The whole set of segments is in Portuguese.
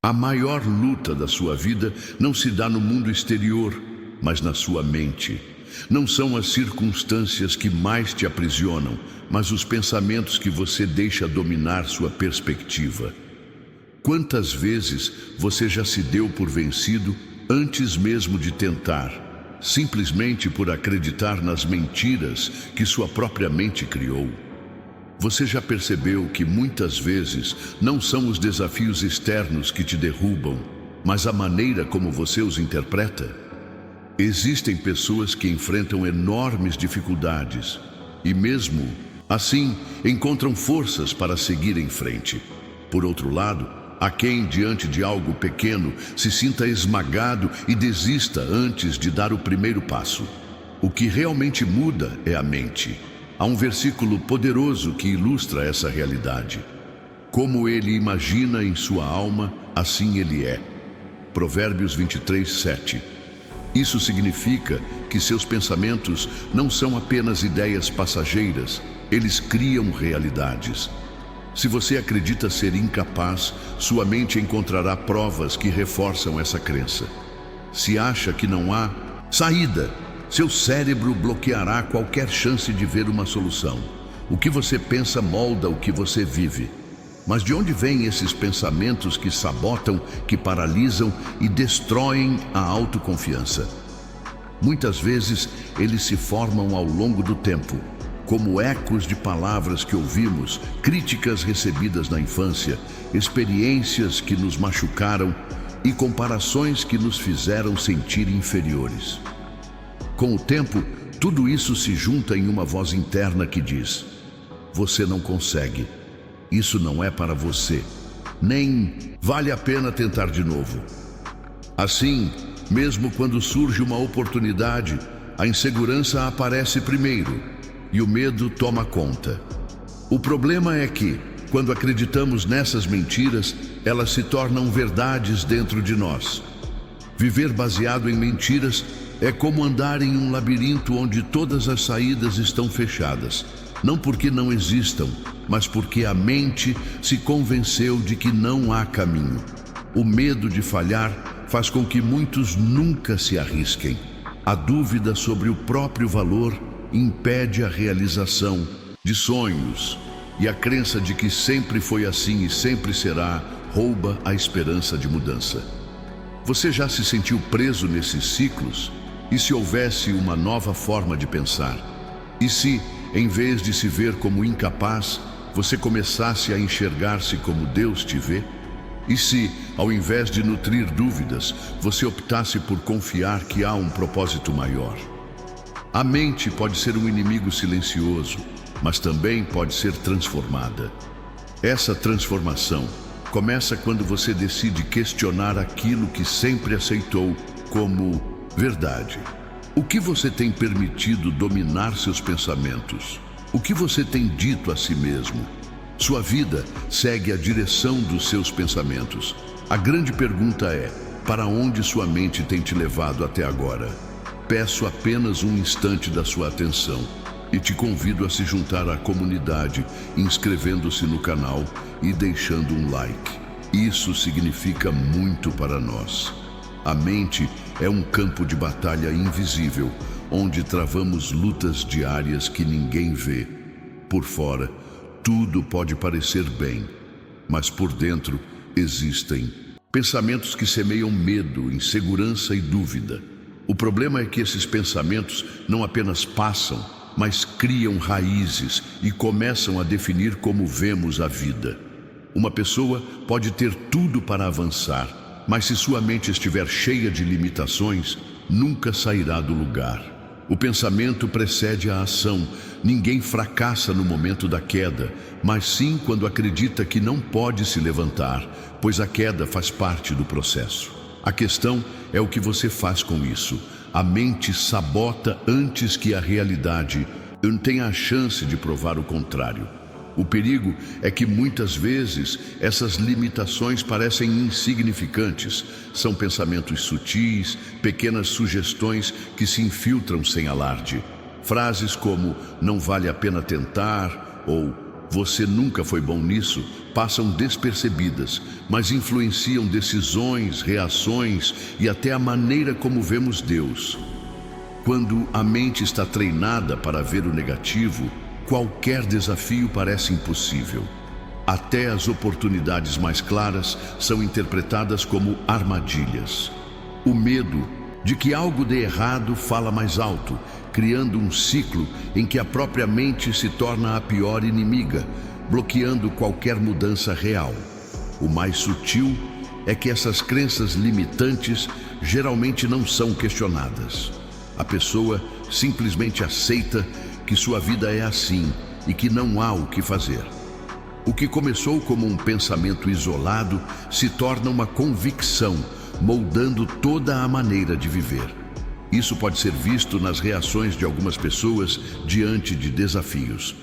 A maior luta da sua vida não se dá no mundo exterior, mas na sua mente. Não são as circunstâncias que mais te aprisionam, mas os pensamentos que você deixa dominar sua perspectiva. Quantas vezes você já se deu por vencido antes mesmo de tentar, simplesmente por acreditar nas mentiras que sua própria mente criou? Você já percebeu que muitas vezes não são os desafios externos que te derrubam, mas a maneira como você os interpreta? Existem pessoas que enfrentam enormes dificuldades e mesmo assim encontram forças para seguir em frente. Por outro lado, há quem diante de algo pequeno se sinta esmagado e desista antes de dar o primeiro passo. O que realmente muda é a mente. Há um versículo poderoso que ilustra essa realidade. Como ele imagina em sua alma, assim ele é. Provérbios 23:7. Isso significa que seus pensamentos não são apenas ideias passageiras, eles criam realidades. Se você acredita ser incapaz, sua mente encontrará provas que reforçam essa crença. Se acha que não há saída, seu cérebro bloqueará qualquer chance de ver uma solução. O que você pensa molda o que você vive. Mas de onde vêm esses pensamentos que sabotam, que paralisam e destroem a autoconfiança? Muitas vezes eles se formam ao longo do tempo, como ecos de palavras que ouvimos, críticas recebidas na infância, experiências que nos machucaram e comparações que nos fizeram sentir inferiores. Com o tempo, tudo isso se junta em uma voz interna que diz: você não consegue, isso não é para você, nem vale a pena tentar de novo. Assim, mesmo quando surge uma oportunidade, a insegurança aparece primeiro e o medo toma conta. O problema é que, quando acreditamos nessas mentiras, elas se tornam verdades dentro de nós. Viver baseado em mentiras é como andar em um labirinto onde todas as saídas estão fechadas. Não porque não existam, mas porque a mente se convenceu de que não há caminho. O medo de falhar faz com que muitos nunca se arrisquem. A dúvida sobre o próprio valor impede a realização de sonhos. E a crença de que sempre foi assim e sempre será rouba a esperança de mudança. Você já se sentiu preso nesses ciclos? E se houvesse uma nova forma de pensar? E se, em vez de se ver como incapaz, você começasse a enxergar-se como Deus te vê? E se, ao invés de nutrir dúvidas, você optasse por confiar que há um propósito maior? A mente pode ser um inimigo silencioso, mas também pode ser transformada. Essa transformação começa quando você decide questionar aquilo que sempre aceitou como verdade. O que você tem permitido dominar seus pensamentos? O que você tem dito a si mesmo? Sua vida segue a direção dos seus pensamentos. A grande pergunta é: para onde sua mente tem te levado até agora? Peço apenas um instante da sua atenção e te convido a se juntar à comunidade, inscrevendo-se no canal e deixando um like. Isso significa muito para nós. A mente é um campo de batalha invisível, onde travamos lutas diárias que ninguém vê. Por fora, tudo pode parecer bem, mas por dentro existem pensamentos que semeiam medo, insegurança e dúvida. O problema é que esses pensamentos não apenas passam, mas criam raízes e começam a definir como vemos a vida. Uma pessoa pode ter tudo para avançar, mas se sua mente estiver cheia de limitações, nunca sairá do lugar. O pensamento precede a ação. Ninguém fracassa no momento da queda, mas sim quando acredita que não pode se levantar, pois a queda faz parte do processo. A questão é o que você faz com isso. A mente sabota antes que a realidade tenha a chance de provar o contrário. O perigo é que muitas vezes essas limitações parecem insignificantes. São pensamentos sutis, pequenas sugestões que se infiltram sem alarde. Frases como "não vale a pena tentar" ou "você nunca foi bom nisso" passam despercebidas, mas influenciam decisões, reações e até a maneira como vemos Deus. Quando a mente está treinada para ver o negativo, qualquer desafio parece impossível. Até as oportunidades mais claras são interpretadas como armadilhas. O medo de que algo dê errado fala mais alto, criando um ciclo em que a própria mente se torna a pior inimiga, bloqueando qualquer mudança real. O mais sutil é que essas crenças limitantes geralmente não são questionadas. A pessoa simplesmente aceita que sua vida é assim e que não há o que fazer. O que começou como um pensamento isolado se torna uma convicção, moldando toda a maneira de viver. Isso pode ser visto nas reações de algumas pessoas diante de desafios.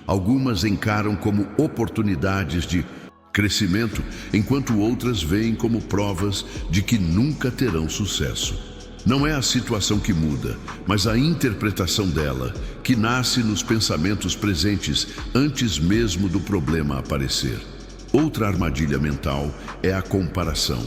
Algumas encaram como oportunidades de crescimento, enquanto outras veem como provas de que nunca terão sucesso. Não é a situação que muda, mas a interpretação dela, que nasce nos pensamentos presentes antes mesmo do problema aparecer. Outra armadilha mental é a comparação.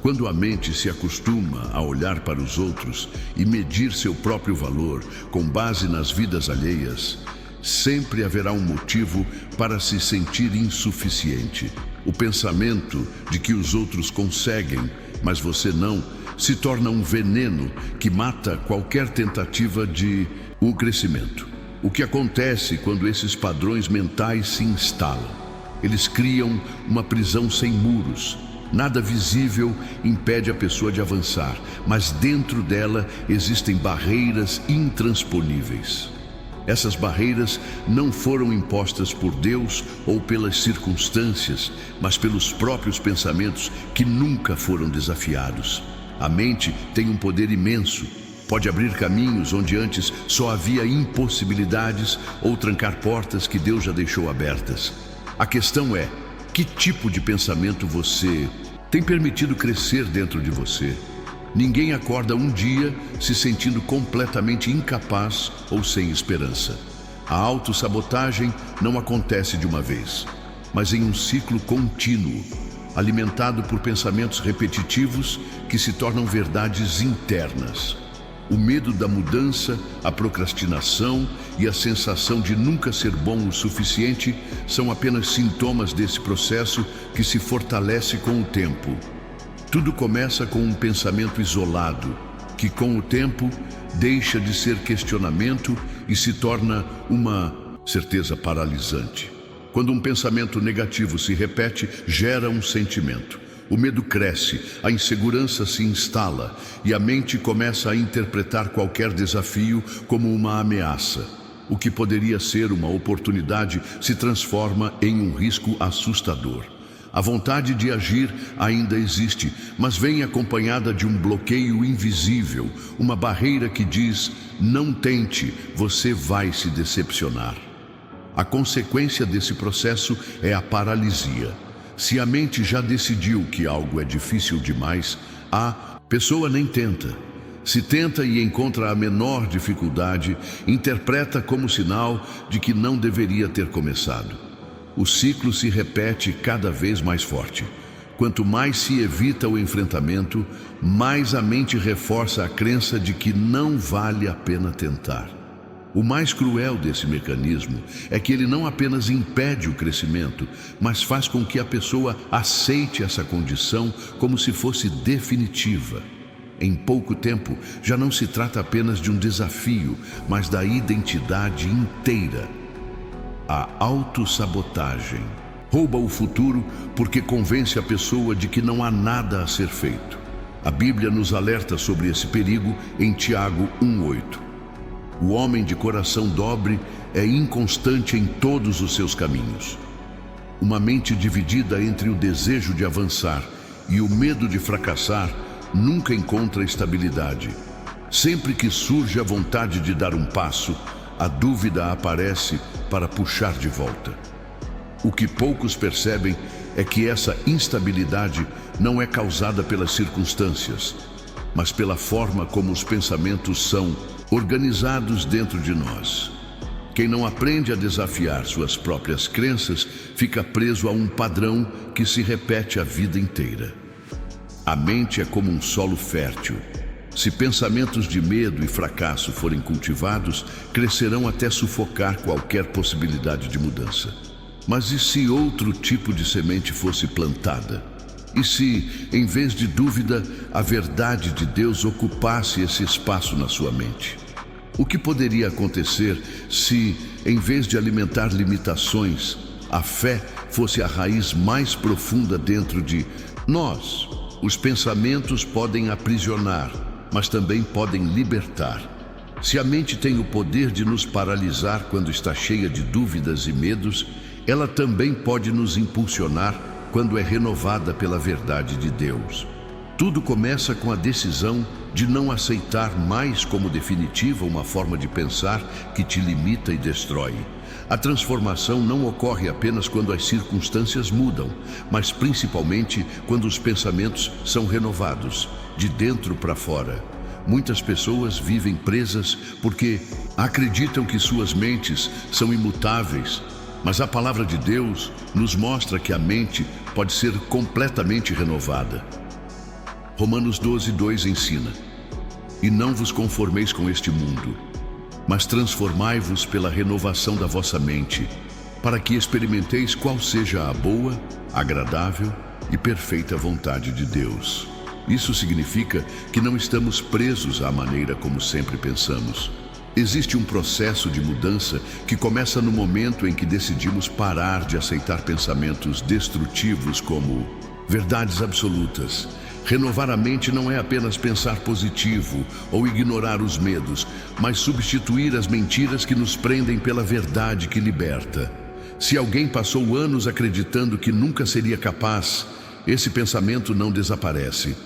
Quando a mente se acostuma a olhar para os outros e medir seu próprio valor com base nas vidas alheias, sempre haverá um motivo para se sentir insuficiente. O pensamento de que os outros conseguem, mas você não, se torna um veneno que mata qualquer tentativa de crescimento. O que acontece quando esses padrões mentais se instalam? Eles criam uma prisão sem muros. Nada visível impede a pessoa de avançar, mas dentro dela existem barreiras intransponíveis. Essas barreiras não foram impostas por Deus ou pelas circunstâncias, mas pelos próprios pensamentos que nunca foram desafiados. A mente tem um poder imenso. Pode abrir caminhos onde antes só havia impossibilidades ou trancar portas que Deus já deixou abertas. A questão é: que tipo de pensamento você tem permitido crescer dentro de você? Ninguém acorda um dia se sentindo completamente incapaz ou sem esperança. A autossabotagem não acontece de uma vez, mas em um ciclo contínuo, alimentado por pensamentos repetitivos que se tornam verdades internas. O medo da mudança, a procrastinação e a sensação de nunca ser bom o suficiente são apenas sintomas desse processo que se fortalece com o tempo. Tudo começa com um pensamento isolado, que com o tempo deixa de ser questionamento e se torna uma certeza paralisante. Quando um pensamento negativo se repete, gera um sentimento. O medo cresce, a insegurança se instala e a mente começa a interpretar qualquer desafio como uma ameaça. O que poderia ser uma oportunidade se transforma em um risco assustador. A vontade de agir ainda existe, mas vem acompanhada de um bloqueio invisível, uma barreira que diz: não tente, você vai se decepcionar. A consequência desse processo é a paralisia. Se a mente já decidiu que algo é difícil demais, a pessoa nem tenta. Se tenta e encontra a menor dificuldade, interpreta como sinal de que não deveria ter começado. O ciclo se repete cada vez mais forte. Quanto mais se evita o enfrentamento, mais a mente reforça a crença de que não vale a pena tentar. O mais cruel desse mecanismo é que ele não apenas impede o crescimento, mas faz com que a pessoa aceite essa condição como se fosse definitiva. Em pouco tempo, já não se trata apenas de um desafio, mas da identidade inteira. A autossabotagem rouba o futuro porque convence a pessoa de que não há nada a ser feito. A Bíblia nos alerta sobre esse perigo em Tiago 1:8. O homem de coração dobre é inconstante em todos os seus caminhos. Uma mente dividida entre o desejo de avançar e o medo de fracassar nunca encontra estabilidade. Sempre que surge a vontade de dar um passo, a dúvida aparece para puxar de volta. O que poucos percebem é que essa instabilidade não é causada pelas circunstâncias, mas pela forma como os pensamentos são organizados dentro de nós. Quem não aprende a desafiar suas próprias crenças fica preso a um padrão que se repete a vida inteira. A mente é como um solo fértil. Se pensamentos de medo e fracasso forem cultivados, crescerão até sufocar qualquer possibilidade de mudança. Mas e se outro tipo de semente fosse plantada? E se, em vez de dúvida, a verdade de Deus ocupasse esse espaço na sua mente? O que poderia acontecer se, em vez de alimentar limitações, a fé fosse a raiz mais profunda dentro de nós? Os pensamentos podem aprisionar, mas também podem libertar. Se a mente tem o poder de nos paralisar quando está cheia de dúvidas e medos, ela também pode nos impulsionar quando é renovada pela verdade de Deus. Tudo começa com a decisão de não aceitar mais como definitiva uma forma de pensar que te limita e destrói. A transformação não ocorre apenas quando as circunstâncias mudam, mas principalmente quando os pensamentos são renovados, de dentro para fora. Muitas pessoas vivem presas porque acreditam que suas mentes são imutáveis, mas a palavra de Deus nos mostra que a mente pode ser completamente renovada. Romanos 12:2 ensina: "E não vos conformeis com este mundo, mas transformai-vos pela renovação da vossa mente, para que experimenteis qual seja a boa, agradável e perfeita vontade de Deus." Isso significa que não estamos presos à maneira como sempre pensamos. Existe um processo de mudança que começa no momento em que decidimos parar de aceitar pensamentos destrutivos como verdades absolutas. Renovar a mente não é apenas pensar positivo ou ignorar os medos, mas substituir as mentiras que nos prendem pela verdade que liberta. Se alguém passou anos acreditando que nunca seria capaz, esse pensamento não desaparece.